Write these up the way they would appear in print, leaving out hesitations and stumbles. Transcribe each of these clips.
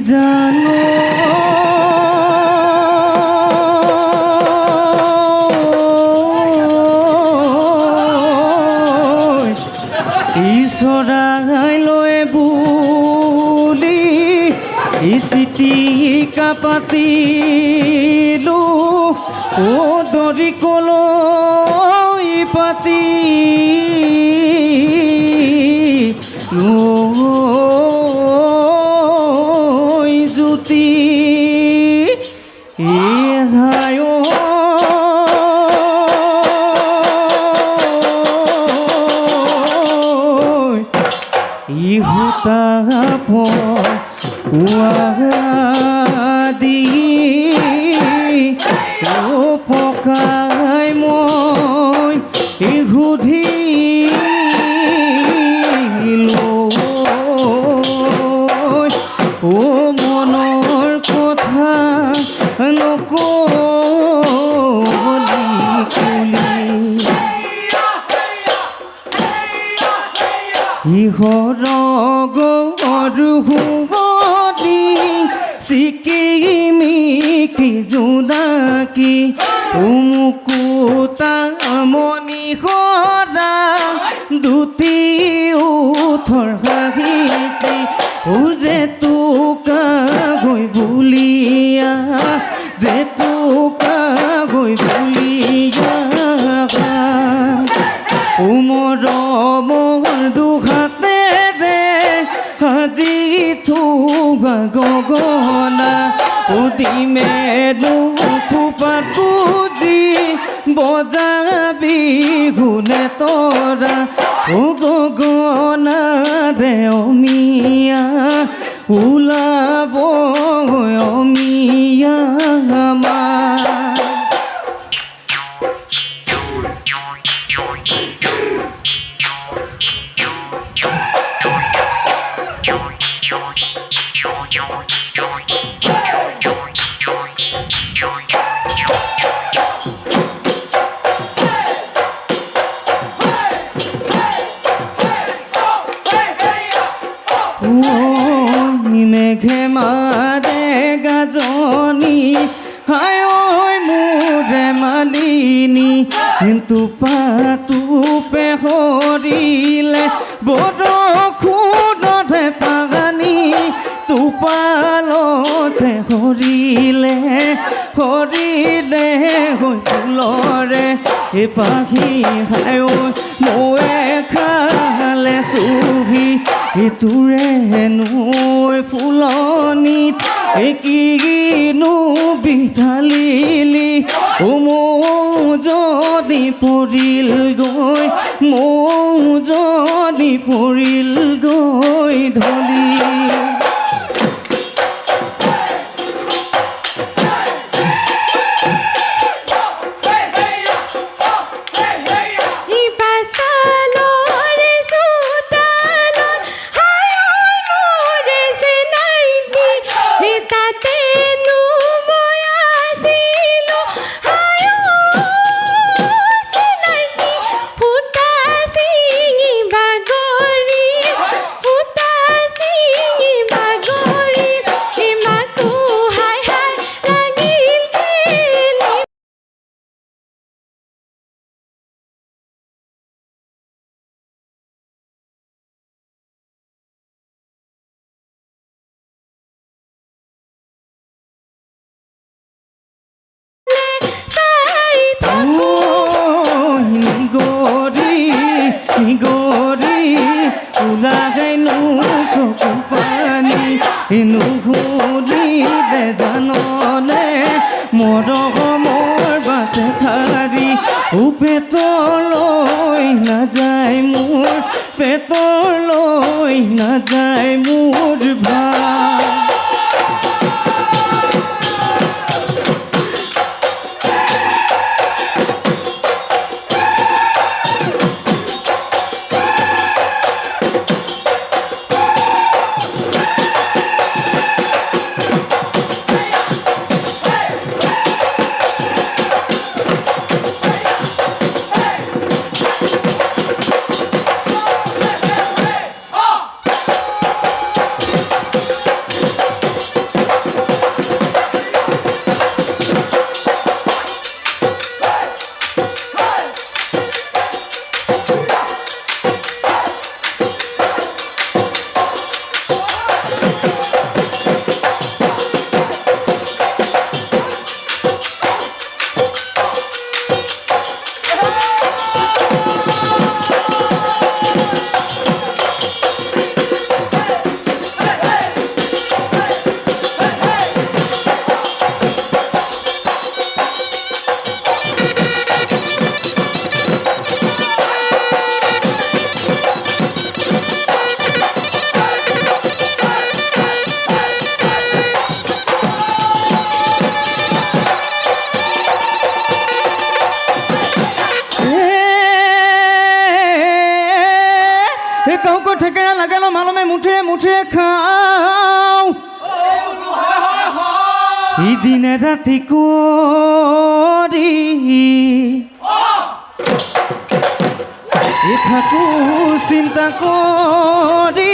জানো চৰাই লৈ বুলি চিঠি পাতিলো দৰি কলৈ পাতি জ্যোতি ইহুতাপ দি পকাই মই সুধিলো মনৰ কথা নকলি ইহৰ গৰু সুগতি চিকিমিকি জোনাকি মুকুতামণি সৰা দুটি উঠৰ হাঁহিকি যে তোকা গৈ বুলিয়া যে তোকা গৈ বুলিয়া মৰমৰ দুহাতেৰে সাজি থোৱা গগনা উদিমে দুখোপাত পুজি বজাবি গুণে তৰা গগনাৰে অমিয়া ওলাব অমিয়া আমাৰ মেঘে মাৰে গাজনি হায় মোৰে মালিনী কিন্তু পাতুপে সৰিলে বৰষুণতে পানী টোপালতে সৰিলে সৰিলে হৈ ফুলৰে পাখি হায় মৌৱে খালে চুহি তোৰে নৈ ফুলনিত কিনো বিধালিলি মৌ যদি পৰিল গৈ মৌ যদি পৰিল গৈ ধলি নুশুনিলে জাননে মৰমৰ বাট খাৰি পেটলৈ নাযায় মোৰ পেটলৈ নাযায় মোৰ ভাত মালমে মুঠে মুঠে খাওঁ ইদিনে ৰাতি কৰি থাকো চিন্তা কৰি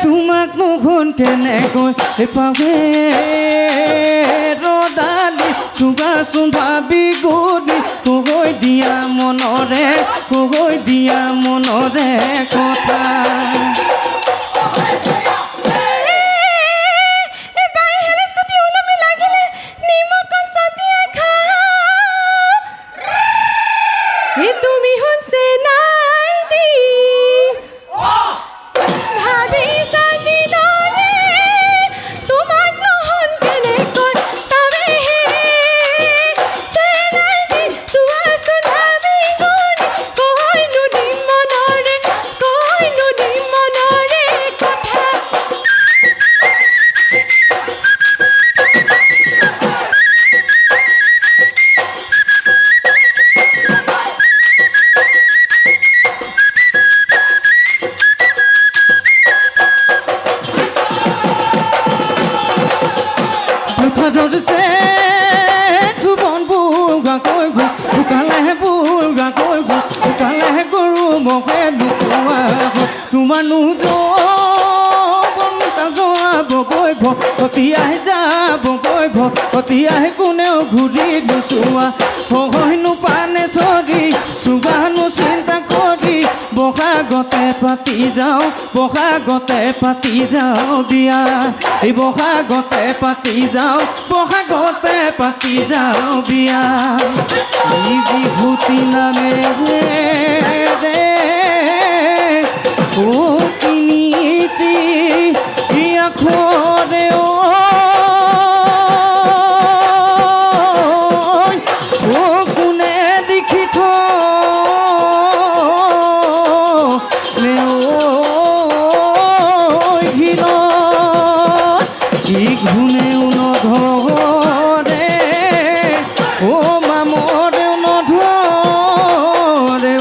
তোমাক নুঘুন কেনেকৈ পাবে ৰদালি চুবাচোন ভাবি গুদি কৈ দিয়া মনৰে কথা তুমি হচ্ছে নাই দি ভাবি সাজি দরে তোমাক নহন কেনে কর তবে হে সে নাই দি সুয়াসুন ভাবি গুনি কইনু দিম মনরে কথা ধরছে চুবন বুগা কৈ ঢুকালেহে বুগা কৈ ঢুকালেহে গৰু মহে নুকুৱা তোমাৰ যোৱাবগৈ ভকতিয়াহে যাবগৈ ভকতিয়াহে কোনেও ঘূৰি নোচোৱা হয়নো পানে চৰি চুবানো চিন্তা কৰি বহাগতে পাতি যাওঁ বিয়া এই বহাগতে পাতি যাওঁ বিয়া এই বিভূতি নামে ৰে তিনিটি আখৰে কোনে লিখি থলে ঘুণেও নধৰে মামৰেও নধৰে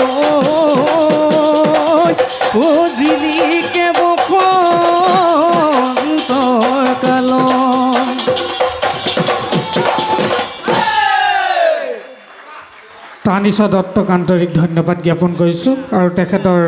জিলিকে বসন্তৰ কালত তানিশা দত্তক আন্তৰিক ধন্যবাদ জ্ঞাপন কৰিছোঁ আৰু তেখেতৰ